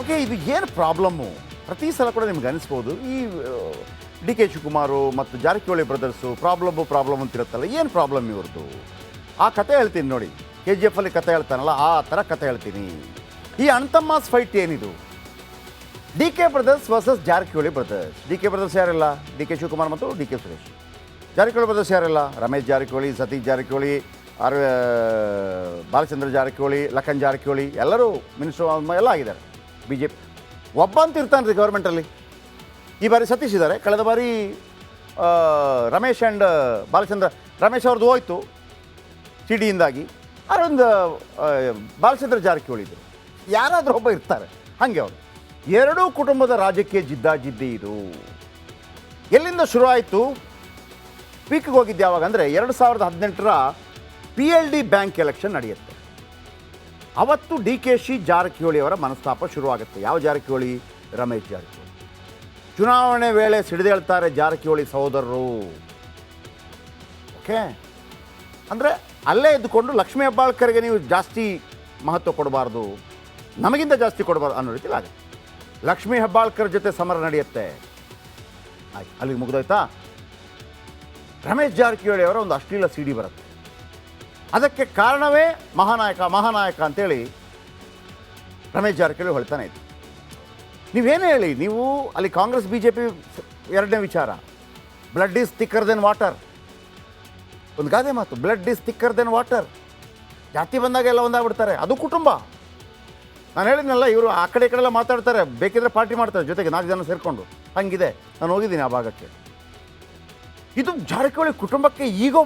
Okay, ಇದು ಏನು problem? ಪ್ರತಿ ಸಲ ಕೂಡ ನಿಮ್ಗೆ ಅನಿಸ್ಬೋದು ಈ ಡಿ ಕೆ ಶಿವಕುಮಾರು ಮತ್ತು ಜಾರಕಿಹೊಳಿ ಬ್ರದರ್ಸು ಪ್ರಾಬ್ಲಮ್ ಅಂತಿರುತ್ತಲ್ಲ, ಏನು ಪ್ರಾಬ್ಲಮ್ ಇವ್ರದ್ದು? ಆ ಕತೆ ಹೇಳ್ತೀನಿ ನೋಡಿ. KGF ಅಲ್ಲಿ ಕತೆ ಹೇಳ್ತಾನಲ್ಲ, ಆ ಥರ ಕತೆ ಹೇಳ್ತೀನಿ. ಈ ಅಣ್ತಮ್ಮಾಸ್ ಫೈಟ್ ಏನಿದು? D K brothers versus Jarkiholi brothers. D K brothers ಯಾರೆಲ್ಲ? ಡಿ ಕೆ ಶಿವಕುಮಾರ್ ಮತ್ತು D K Suresh. Jarkiholi brothers ಯಾರೆಲ್ಲ? ರಮೇಶ್ ಜಾರಕಿಹೊಳಿ, ಸತೀಶ್ ಜಾರಕಿಹೊಳಿ, ಬಾಲಚಂದ್ರ ಜಾರಕಿಹೊಳಿ, ಲಖನ್ ಜಾರಕಿಹೊಳಿ, ಎಲ್ಲರೂ ಮಿನಿಸ್ಟರ್ ಎಲ್ಲ ಆಗಿದ್ದಾರೆ. BJP ಒಬ್ಬ ಅಂತ ಇರ್ತಾನೆ ರೀ ಗೌರ್ಮೆಂಟಲ್ಲಿ. ಈ ಬಾರಿ ಸತೀಶ್ ಇದ್ದಾರೆ, ಕಳೆದ ಬಾರಿ ರಮೇಶ್ ಆ್ಯಂಡ್ ಬಾಲಚಂದ್ರ. ರಮೇಶ್ ಅವ್ರದ್ದು ಹೋಯ್ತು ಸಿಡಿಯಿಂದಾಗಿ, ಅದೊಂದು ಬಾಲಚಂದ್ರ ಜಾರಕಿಹೊಳಿ ಇದ್ದರು. ಯಾರಾದರೂ ಒಬ್ಬ ಇರ್ತಾರೆ ಹಾಗೆ. ಅವರು ಎರಡೂ ಕುಟುಂಬದ ರಾಜಕೀಯ ಜಿದ್ದಾಜಿದ್ದಿ ಇದು. ಎಲ್ಲಿಂದ ಶುರು ಆಯಿತು? ಪೀಕ್ಗೆ ಹೋಗಿದ್ದು ಯಾವಾಗ ಅಂದರೆ 2018ರ PLD ಬ್ಯಾಂಕ್ ಎಲೆಕ್ಷನ್ ನಡೆಯುತ್ತೆ. ಅವತ್ತು DKC ಜಾರಕಿಹೊಳಿ ಅವರ ಮನಸ್ತಾಪ ಶುರುವಾಗುತ್ತೆ. ಯಾವ ಜಾರಕಿಹೊಳಿ? ರಮೇಶ್ ಜಾರಕಿಹೊಳಿ. ಚುನಾವಣೆ ವೇಳೆ ಸಿಡಿದೇಳ್ತಾರೆ ಜಾರಕಿಹೊಳಿ ಸಹೋದರರು. ಓಕೆ, ಅಂದರೆ ಅಲ್ಲೇ ಇದ್ದುಕೊಂಡು ಲಕ್ಷ್ಮೀ ಹೆಬ್ಬಾಳ್ಕರ್ಗೆ ನೀವು ಜಾಸ್ತಿ ಮಹತ್ವ ಕೊಡಬಾರ್ದು, ನಮಗಿಂತ ಜಾಸ್ತಿ ಕೊಡಬಾರ್ದು ಅನ್ನೋ ರೀತಿಲಿ ಆಗುತ್ತೆ. ಲಕ್ಷ್ಮೀ ಹೆಬ್ಬಾಳ್ಕರ್ ಜೊತೆ ಸಮರ ನಡೆಯುತ್ತೆ. ಆಯ್ತು, ಅಲ್ಲಿಗೆ ಮುಗಿದೋಯ್ತಾ? ರಮೇಶ್ ಜಾರಕಿಹೊಳಿ ಅವರ ಒಂದು ಅಶ್ಲೀಲ CD ಬರುತ್ತೆ. ಅದಕ್ಕೆ ಕಾರಣವೇ ಮಹಾನಾಯಕ ಅಂತೇಳಿ ರಮೇಶ್ ಜಾರಕಿಹೊಳಿ ಹೊಳ್ತಾನೆ ಇತ್ತು. ನೀವೇನು ಹೇಳಿ, ನೀವು ಅಲ್ಲಿ ಕಾಂಗ್ರೆಸ್ BJP ಎರಡನೇ ವಿಚಾರ, blood is thicker than water. ಒಂದು ಗಾದೆ ಮಾತು, blood is thicker than water. ಜಾತಿ ಬಂದಾಗ ಎಲ್ಲ ಒಂದಾಗ್ಬಿಡ್ತಾರೆ, ಅದು ಕುಟುಂಬ. ನಾನು ಹೇಳಿದ್ನಲ್ಲ, ಇವರು ಆ ಕಡೆ ಈ ಕಡೆ ಎಲ್ಲ ಮಾತಾಡ್ತಾರೆ, ಬೇಕಿದ್ರೆ ಪಾರ್ಟಿ ಮಾಡ್ತಾರೆ ಜೊತೆಗೆ 4 ಜನ ಸೇರಿಕೊಂಡು. ಹಂಗಿದೆ, ನಾನು ಹೋಗಿದ್ದೀನಿ ಆ ಭಾಗಕ್ಕೆ. ಇದು ಜಾರಕಿಹೊಳಿ ಕುಟುಂಬಕ್ಕೆ ಈಗ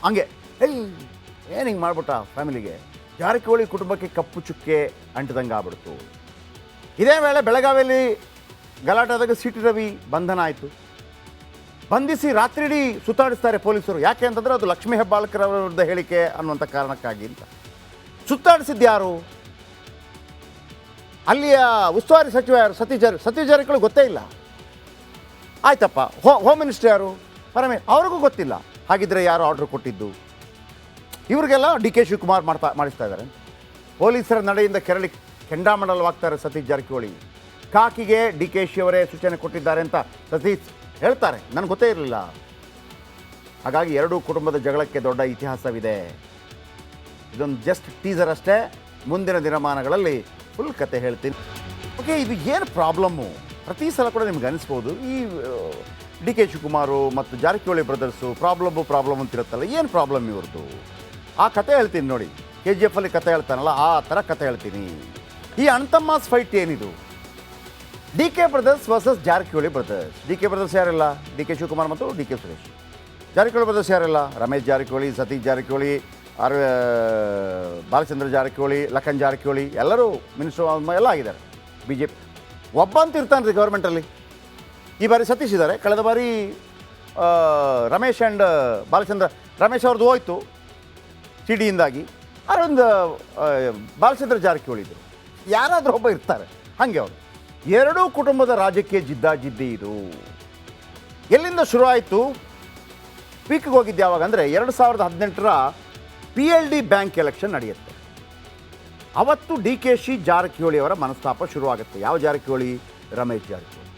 ಹಂಗೆ ಏನು ಹಿಂಗೆ ಮಾಡ್ಬಿಟ್ಟ ಫ್ಯಾಮಿಲಿಗೆ. ಜಾರಕಿಹೊಳಿ ಕುಟುಂಬಕ್ಕೆ ಕಪ್ಪು ಚುಕ್ಕೆ ಅಂಟಿದಂಗೆ ಆಗ್ಬಿಡ್ತು. ಇದೇ ವೇಳೆ ಬೆಳಗಾವಿಯಲ್ಲಿ ಗಲಾಟೆ ಆದಾಗ CT ರವಿ ಬಂಧನ ಆಯಿತು. ಬಂಧಿಸಿ ರಾತ್ರಿಡೀ ಸುತ್ತಾಡಿಸ್ತಾರೆ ಪೊಲೀಸರು. ಯಾಕೆ ಅಂತಂದರೆ ಅದು ಲಕ್ಷ್ಮೀ ಹೆಬ್ಬಾಳ್ಕರ್ ಅವರ ವಿರುದ್ಧ ಹೇಳಿಕೆ ಅನ್ನುವಂಥ ಕಾರಣಕ್ಕಾಗಿ ಅಂತ. ಸುತ್ತಾಡಿಸಿದ್ದು ಯಾರು? ಅಲ್ಲಿಯ ಉಸ್ತುವಾರಿ ಸಚಿವ ಯಾರು? ಸತೀಶ್ ಜಾರಕಿಹೊಳಿ ಗೊತ್ತೇ ಇಲ್ಲ. ಆಯ್ತಪ್ಪ, ಹೋಮ್ ಮಿನಿಸ್ಟರ್ ಯಾರು? ಅವ್ರಿಗೂ ಗೊತ್ತಿಲ್ಲ. ಹಾಗಿದ್ರೆ ಯಾರು ಆರ್ಡರ್ ಕೊಟ್ಟಿದ್ದು? ಇವ್ರಿಗೆಲ್ಲ DK ಶಿವಕುಮಾರ್ ಮಾಡಿಸ್ತಾ ಇದ್ದಾರೆ. ಪೊಲೀಸರ ನಡೆಯಿಂದ ಕೆರಳಿ ಕೆಂಡಾಮಂಡಲವಾಗ್ತಾರೆ ಸತೀಶ್ ಜಾರಕಿಹೊಳಿ. ಕಾಕಿಗೆ DKC ಅವರೇ ಸೂಚನೆ ಕೊಟ್ಟಿದ್ದಾರೆ ಅಂತ ಸತೀಶ್ ಹೇಳ್ತಾರೆ. ನನಗೆ ಗೊತ್ತೇ ಇರಲಿಲ್ಲ. ಹಾಗಾಗಿ ಎರಡೂ ಕುಟುಂಬದ ಜಗಳಕ್ಕೆ ದೊಡ್ಡ ಇತಿಹಾಸವಿದೆ. ಇದೊಂದು ಜಸ್ಟ್ ಟೀಸರ್ ಅಷ್ಟೇ. ಮುಂದಿನ ದಿನಮಾನಗಳಲ್ಲಿ ಫುಲ್ ಕತೆ ಹೇಳ್ತೀನಿ. ಓಕೆ, ಇದು ಏನು ಪ್ರಾಬ್ಲಮ್ಮು? ಪ್ರತಿ ಸಲ ಕೂಡ ನಿಮ್ಗೆ ಅನಿಸ್ಬೋದು ಈ ಡಿ ಕೆ ಶಿವಕುಮಾರು ಮತ್ತು ಜಾರಕಿಹೊಳಿ ಬ್ರದರ್ಸು ಪ್ರಾಬ್ಲಮ್ ಅಂತಿರುತ್ತಲ್ಲ, ಏನು ಪ್ರಾಬ್ಲಮ್ ಇವ್ರದ್ದು? ಆ ಕತೆ ಹೇಳ್ತೀನಿ ನೋಡಿ. KGF ಅಲ್ಲಿ ಕತೆ ಹೇಳ್ತಾನಲ್ಲ, ಆ ಥರ ಕತೆ ಹೇಳ್ತೀನಿ. ಈ ಅಣ್ತಮ್ಮಾಸ್ ಫೈಟ್ ಏನಿದು? D K brothers versus Jarkiholi brothers. D K brothers ಯಾರೆಲ್ಲ? ಡಿ ಕೆ ಶಿವಕುಮಾರ್ ಮತ್ತು D K Suresh. Jarkiholi brothers ಯಾರೆಲ್ಲ? ರಮೇಶ್ ಜಾರಕಿಹೊಳಿ, ಸತೀಶ್ ಜಾರಕಿಹೊಳಿ, ಬಾಲಚಂದ್ರ ಜಾರಕಿಹೊಳಿ, ಲಖನ್ ಜಾರಕಿಹೊಳಿ, ಎಲ್ಲರೂ ಮಿನಿಸ್ಟರ್ ಎಲ್ಲ ಆಗಿದ್ದಾರೆ. BJP ಒಬ್ಬ ಅಂತ ಇರ್ತಾನೆ ರೀ ಗೌರ್ಮೆಂಟಲ್ಲಿ. ಈ ಬಾರಿ ಸತೀಶ್ ಇದ್ದಾರೆ, ಕಳೆದ ಬಾರಿ ರಮೇಶ್ ಆ್ಯಂಡ್ ಬಾಲಚಂದ್ರ. ರಮೇಶ್ ಅವ್ರದ್ದು ಹೋಯ್ತು ಸಿಡಿಯಿಂದಾಗಿ, ಅದೊಂದು ಬಾಲಚಂದ್ರ ಜಾರಕಿಹೊಳಿ ಇದ್ದರು. ಯಾರಾದರೂ ಒಬ್ಬ ಇರ್ತಾರೆ ಹಾಗೆ. ಅವರು ಎರಡೂ ಕುಟುಂಬದ ರಾಜಕೀಯ ಜಿದ್ದಾಜಿದ್ದಿ ಇದು. ಎಲ್ಲಿಂದ ಶುರು ಆಯಿತು? ಪೀಕ್ಗೆ ಹೋಗಿದ್ದು ಯಾವಾಗ ಅಂದರೆ 2018ರ PLD ಬ್ಯಾಂಕ್ ಎಲೆಕ್ಷನ್ ನಡೆಯುತ್ತೆ. ಅವತ್ತು DKC ಜಾರಕಿಹೊಳಿ ಅವರ ಮನಸ್ತಾಪ ಶುರುವಾಗುತ್ತೆ. ಯಾವ ಜಾರಕಿಹೊಳಿ? ರಮೇಶ್ ಜಾರಕಿಹೊಳಿ.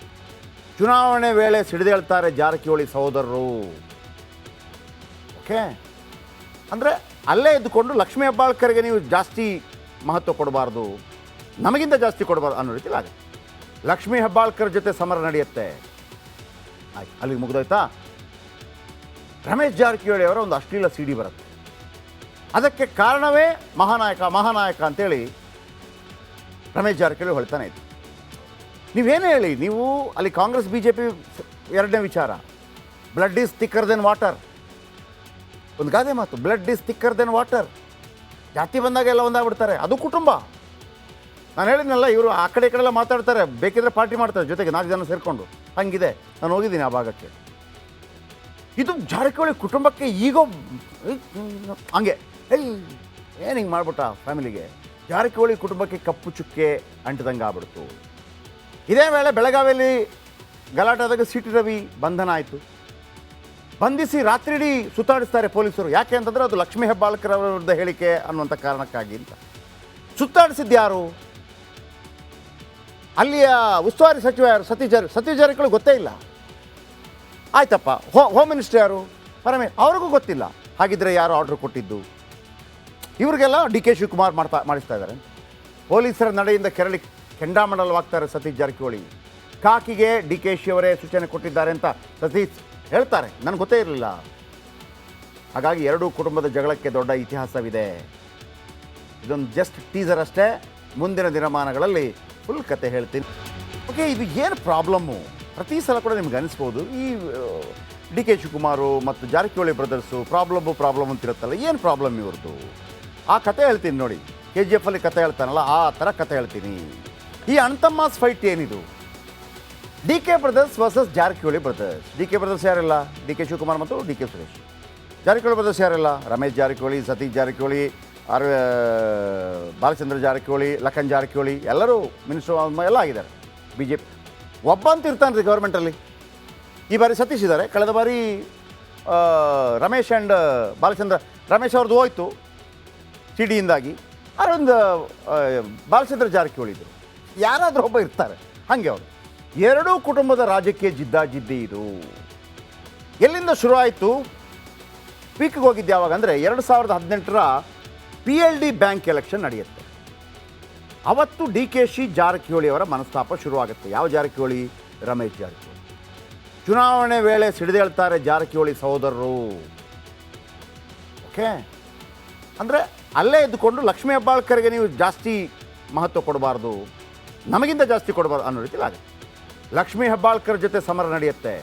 ಚುನಾವಣೆ ವೇಳೆ ಸಿಡಿದೇಳ್ತಾರೆ ಜಾರಕಿಹೊಳಿ ಸಹೋದರರು. ಓಕೆ, ಅಂದರೆ ಅಲ್ಲೇ ಇದ್ದುಕೊಂಡು ಲಕ್ಷ್ಮೀ ಹೆಬ್ಬಾಳ್ಕರ್ಗೆ ನೀವು ಜಾಸ್ತಿ ಮಹತ್ವ ಕೊಡಬಾರ್ದು, ನಮಗಿಂತ ಜಾಸ್ತಿ ಕೊಡಬಾರ್ದು ಅನ್ನೋ ರೀತಿಲಿ ಆಗುತ್ತೆ. ಲಕ್ಷ್ಮೀ ಹೆಬ್ಬಾಳ್ಕರ್ ಜೊತೆ ಸಮರ ನಡೆಯುತ್ತೆ. ಆಯ್ತು, ಅಲ್ಲಿಗೆ ಮುಗಿದೋಯ್ತಾ? ರಮೇಶ್ ಜಾರಕಿಹೊಳಿ ಅವರ ಒಂದು ಅಶ್ಲೀಲ CD ಬರುತ್ತೆ. ಅದಕ್ಕೆ ಕಾರಣವೇ ಮಹಾನಾಯಕ ಅಂತೇಳಿ ರಮೇಶ್ ಜಾರಕಿಹೊಳಿ ಹೊಳ್ತಾನೆ ಇತ್ತು. ನೀವೇನು ಹೇಳಿ, ನೀವು ಅಲ್ಲಿ ಕಾಂಗ್ರೆಸ್ BJP ಎರಡನೇ ವಿಚಾರ, blood is thicker than water. ಒಂದು ಗಾದೆ ಮಾತು, blood is thicker than water. ಜಾತಿ ಬಂದಾಗ ಎಲ್ಲ ಒಂದಾಗ್ಬಿಡ್ತಾರೆ, ಅದು ಕುಟುಂಬ. ನಾನು ಹೇಳಿದ್ನಲ್ಲ, ಇವರು ಆ ಕಡೆ ಈ ಕಡೆ ಎಲ್ಲ ಮಾತಾಡ್ತಾರೆ, ಬೇಕಿದ್ರೆ ಪಾರ್ಟಿ ಮಾಡ್ತಾರೆ ಜೊತೆಗೆ 4 ಜನ ಸೇರಿಕೊಂಡು. ಹಂಗಿದೆ, ನಾನು ಹೋಗಿದ್ದೀನಿ ಆ ಭಾಗಕ್ಕೆ. ಇದು ಜಾರಕಿಹೊಳಿ ಕುಟುಂಬಕ್ಕೆ ಈಗ ಹಂಗೆ ಏನು ಹಿಂಗೆ ಮಾಡ್ಬಿಟ್ಟ ಫ್ಯಾಮಿಲಿಗೆ. ಜಾರಕಿಹೊಳಿ ಕುಟುಂಬಕ್ಕೆ ಕಪ್ಪು ಚುಕ್ಕೆ ಅಂಟಿದಂಗೆ ಆಗ್ಬಿಡ್ತು. ಇದೇ ವೇಳೆ ಬೆಳಗಾವಿಯಲ್ಲಿ ಗಲಾಟೆ ಆದಾಗ CT ರವಿ ಬಂಧನ ಆಯಿತು. ಬಂಧಿಸಿ ರಾತ್ರಿಡೀ ಸುತ್ತಾಡಿಸ್ತಾರೆ ಪೊಲೀಸರು. ಯಾಕೆ ಅಂತಂದರೆ ಅದು ಲಕ್ಷ್ಮೀ ಹೆಬ್ಬಾಳ್ಕರ್ ಅವರ ವಿರುದ್ಧ ಹೇಳಿಕೆ ಅನ್ನುವಂಥ ಕಾರಣಕ್ಕಾಗಿ ಅಂತ. ಸುತ್ತಾಡಿಸಿದ್ದು ಯಾರು? ಅಲ್ಲಿಯ ಉಸ್ತುವಾರಿ ಸಚಿವ ಯಾರು? ಸತೀಶ್ ಜಾರಕಿಹೊಳಿ ಗೊತ್ತೇ ಇಲ್ಲ. ಆಯ್ತಪ್ಪ, ಹೋಮ್ ಮಿನಿಸ್ಟರ್ ಯಾರು? ಅವ್ರಿಗೂ ಗೊತ್ತಿಲ್ಲ. ಹಾಗಿದ್ರೆ ಯಾರು ಆರ್ಡರ್ ಕೊಟ್ಟಿದ್ದು? ಇವ್ರಿಗೆಲ್ಲ ಡಿ ಕೆ ಶಿವಕುಮಾರ್ ಮಾಡಿಸ್ತಾ ಇದ್ದಾರೆ. ಪೊಲೀಸರ ನಡೆಯಿಂದ ಕೆರಳಿ ಕೆಂಡಾಮಂಡಲವಾಗ್ತಾರೆ ಸತೀಶ್ ಜಾರಕಿಹೊಳಿ. ಕಾಕಿಗೆ ಡಿ ಕೆ ಶಿ ಅವರೇ ಸೂಚನೆ ಕೊಟ್ಟಿದ್ದಾರೆ ಅಂತ ಸತೀಶ್ ಹೇಳ್ತಾರೆ. ನನಗೆ ಗೊತ್ತೇ ಇರಲಿಲ್ಲ. ಹಾಗಾಗಿ ಎರಡೂ ಕುಟುಂಬದ ಜಗಳಕ್ಕೆ ದೊಡ್ಡ ಇತಿಹಾಸವಿದೆ. ಇದೊಂದು ಜಸ್ಟ್ ಟೀಸರ್ ಅಷ್ಟೇ. ಮುಂದಿನ ದಿನಮಾನಗಳಲ್ಲಿ ಫುಲ್ ಕತೆ ಹೇಳ್ತೀನಿ. ಓಕೆ, ಇದು ಏನು ಪ್ರಾಬ್ಲಮ್ಮು? ಪ್ರತಿ ಸಲ ಕೂಡ ನಿಮ್ಗೆ ಅನಿಸ್ಬೋದು ಈ ಡಿ ಕೆ ಶಿವಕುಮಾರು ಮತ್ತು ಜಾರಕಿಹೊಳಿ ಬ್ರದರ್ಸು ಪ್ರಾಬ್ಲಮ್ ಅಂತಿರುತ್ತಲ್ಲ, ಏನು ಪ್ರಾಬ್ಲಮ್ ಇವ್ರದ್ದು? ಆ ಕತೆ ಹೇಳ್ತೀನಿ ನೋಡಿ. KGF ಅಲ್ಲಿ ಕತೆ ಹೇಳ್ತಾನಲ್ಲ, ಆ ಥರ ಕತೆ ಹೇಳ್ತೀನಿ. ಈ ಅಣ್ತಮ್ಮಾಸ್ ಫೈಟ್ ಏನಿದು? D K brothers versus Jarkiholi brothers. D K brothers ಯಾರೆಲ್ಲ? ಡಿ ಕೆ ಶಿವಕುಮಾರ್ ಮತ್ತು D K Suresh. Jarkiholi brothers ಯಾರೆಲ್ಲ? ರಮೇಶ್ ಜಾರಕಿಹೊಳಿ, ಸತೀಶ್ ಜಾರಕಿಹೊಳಿ, ಬಾಲಚಂದ್ರ ಜಾರಕಿಹೊಳಿ, ಲಖನ್ ಜಾರಕಿಹೊಳಿ, ಎಲ್ಲರೂ ಮಿನಿಸ್ಟರ್ ಎಲ್ಲ ಆಗಿದ್ದಾರೆ. BJP ಒಬ್ಬ ಅಂತ ಇರ್ತಾನೆ ರೀ ಗೌರ್ಮೆಂಟಲ್ಲಿ. ಈ ಬಾರಿ ಸತೀಶ್ ಇದ್ದಾರೆ, ಕಳೆದ ಬಾರಿ ರಮೇಶ್ ಆ್ಯಂಡ್ ಬಾಲಚಂದ್ರ. ರಮೇಶ್ ಅವ್ರದ್ದು ಹೋಯ್ತು ಸಿಡಿಯಿಂದಾಗಿ, ಅದೊಂದು ಬಾಲಚಂದ್ರ ಜಾರಕಿಹೊಳಿ ಇದ್ದರು. ಯಾರಾದರೂ ಒಬ್ಬ ಇರ್ತಾರೆ ಹಾಗೆ. ಅವರು ಎರಡೂ ಕುಟುಂಬದ ರಾಜಕೀಯ ಜಿದ್ದಾಜಿದ್ದಿ ಇದು. ಎಲ್ಲಿಂದ ಶುರು ಆಯಿತು? ಪೀಕ್ಗೆ ಹೋಗಿದ್ದು ಯಾವಾಗ ಅಂದರೆ 2018ರ PLD ಬ್ಯಾಂಕ್ ಎಲೆಕ್ಷನ್ ನಡೆಯುತ್ತೆ. ಅವತ್ತು DKC ಜಾರಕಿಹೊಳಿ ಅವರ ಮನಸ್ತಾಪ ಶುರುವಾಗುತ್ತೆ. ಯಾವ ಜಾರಕಿಹೊಳಿ? ರಮೇಶ್ ಜಾರಕಿಹೊಳಿ. ಚುನಾವಣೆ ವೇಳೆ ಸಿಡಿದೇಳ್ತಾರೆ ಜಾರಕಿಹೊಳಿ ಸಹೋದರರು. ಓಕೆ, ಅಂದರೆ ಅಲ್ಲೇ ಇದ್ದುಕೊಂಡು ಲಕ್ಷ್ಮೀ ಹೆಬ್ಬಾಳ್ಕರ್ಗೆ ನೀವು ಜಾಸ್ತಿ ಮಹತ್ವ ಕೊಡಬಾರ್ದು, ನಮಗಿಂತ ಜಾಸ್ತಿ ಕೊಡಬಾರ್ದು ಅನ್ನೋ ರೀತಿಲಿ ಆಗುತ್ತೆ. ಲಕ್ಷ್ಮೀ ಹೆಬ್ಬಾಳ್ಕರ್ ಜೊತೆ ಸಮರ ನಡೆಯುತ್ತೆ.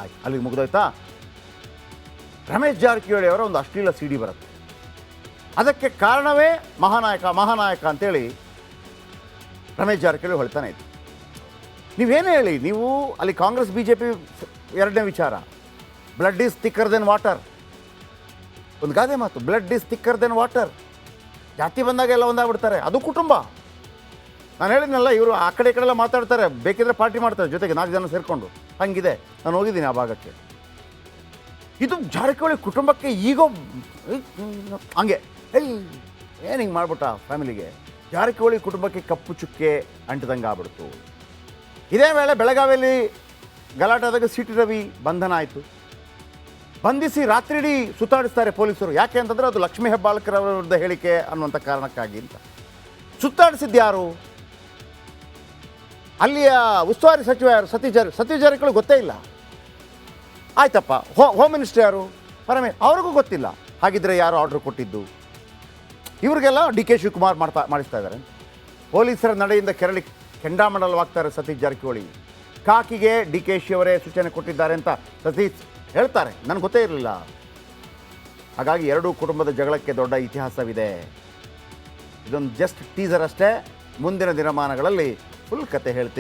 ಆಯ್ತು, ಅಲ್ಲಿಗೆ ಮುಗಿದೋಯ್ತಾ? ರಮೇಶ್ ಜಾರಕಿಹೊಳಿ ಅವರ ಒಂದು ಅಶ್ಲೀಲ CD ಬರುತ್ತೆ. ಅದಕ್ಕೆ ಕಾರಣವೇ ಮಹಾನಾಯಕ ಅಂತೇಳಿ ರಮೇಶ್ ಜಾರಕಿಹೊಳಿ ಹೇಳ್ತಾನೆ ಇತ್ತು. ನೀವೇನು ಹೇಳಿ, ನೀವು ಅಲ್ಲಿ ಕಾಂಗ್ರೆಸ್ BJP ಎರಡನೇ ವಿಚಾರ. Blood is thicker than water. ಒಂದು ಗಾದೆ ಮಾತು, blood is thicker than water. ಜಾತಿ ಬಂದಾಗ ಎಲ್ಲ ಒಂದಾಗ್ಬಿಡ್ತಾರೆ. ಅದು ಕುಟುಂಬ. ನಾನು ಹೇಳಿದ್ನಲ್ಲ, ಇವರು ಆ ಕಡೆ ಈ ಕಡೆ ಎಲ್ಲ ಮಾತಾಡ್ತಾರೆ, ಬೇಕಿದ್ರೆ ಪಾರ್ಟಿ ಮಾಡ್ತಾರೆ ಜೊತೆಗೆ 4 ಜನ ಸೇರಿಕೊಂಡು. ಹಂಗಿದೆ, ನಾನು ಹೋಗಿದ್ದೀನಿ ಆ ಭಾಗಕ್ಕೆ. ಇದು ಜಾರಕಿಹೊಳಿ ಕುಟುಂಬಕ್ಕೆ ಈಗೋ ಹಂಗೆ ಏನು ಹಿಂಗೆ ಮಾಡ್ಬಿಟ್ಟ ಫ್ಯಾಮಿಲಿಗೆ. ಜಾರಕಿಹೊಳಿ ಕುಟುಂಬಕ್ಕೆ ಕಪ್ಪು ಚುಕ್ಕೆ ಅಂಟಿದಂಗೆ ಆಗ್ಬಿಡ್ತು. ಇದೇ ವೇಳೆ ಬೆಳಗಾವಿಯಲ್ಲಿ ಗಲಾಟೆದಾಗ CT ರವಿ ಬಂಧನ ಆಯಿತು. ಬಂಧಿಸಿ ರಾತ್ರಿಡೀ ಸುತ್ತಾಡಿಸ್ತಾರೆ ಪೊಲೀಸರು. ಯಾಕೆ ಅಂತಂದರೆ ಅದು ಲಕ್ಷ್ಮೀ ಹೆಬ್ಬಾಳ್ಕರ್ ಅವರ ವಿರುದ್ಧ ಹೇಳಿಕೆ ಅನ್ನುವಂಥ ಕಾರಣಕ್ಕಾಗಿ ಅಂತ. ಸುತ್ತಾಡಿಸಿದ್ದು ಯಾರು? ಅಲ್ಲಿಯ ಉಸ್ತುವಾರಿ ಸಚಿವ ಯಾರು? ಸತೀಶ್ ಜಾರಕಿಹೊಳಿ ಗೊತ್ತೇ ಇಲ್ಲ. ಆಯ್ತಪ್ಪ, ಹೋಮ್ ಮಿನಿಸ್ಟರ್ ಯಾರು? ಅವ್ರಿಗೂ ಗೊತ್ತಿಲ್ಲ. ಹಾಗಿದ್ರೆ ಯಾರು ಆರ್ಡರ್ ಕೊಟ್ಟಿದ್ದು? ಇವ್ರಿಗೆಲ್ಲ ಡಿ ಕೆ ಶಿವಕುಮಾರ್ ಮಾಡಿಸ್ತಾ ಇದ್ದಾರೆ. ಪೊಲೀಸರ ನಡೆಯಿಂದ ಕೆರಳಿ ಕೆಂಡಾಮಂಡಲವಾಗ್ತಾರೆ ಸತೀಶ್ ಜಾರಕಿಹೊಳಿ. ಕಾಕಿಗೆ DKC ಅವರೇ ಸೂಚನೆ ಕೊಟ್ಟಿದ್ದಾರೆ ಅಂತ ಸತೀಶ್ ಹೇಳ್ತಾರೆ. ನನಗೆ ಗೊತ್ತೇ ಇರಲಿಲ್ಲ. ಹಾಗಾಗಿ ಎರಡೂ ಕುಟುಂಬದ ಜಗಳಕ್ಕೆ ದೊಡ್ಡ ಇತಿಹಾಸವಿದೆ. ಇದೊಂದು ಜಸ್ಟ್ ಟೀಸರ್ ಅಷ್ಟೇ. ಮುಂದಿನ ದಿನಮಾನಗಳಲ್ಲಿ ಫುಲ್ ಕತೆ ಹೇಳ್ತೀನಿ.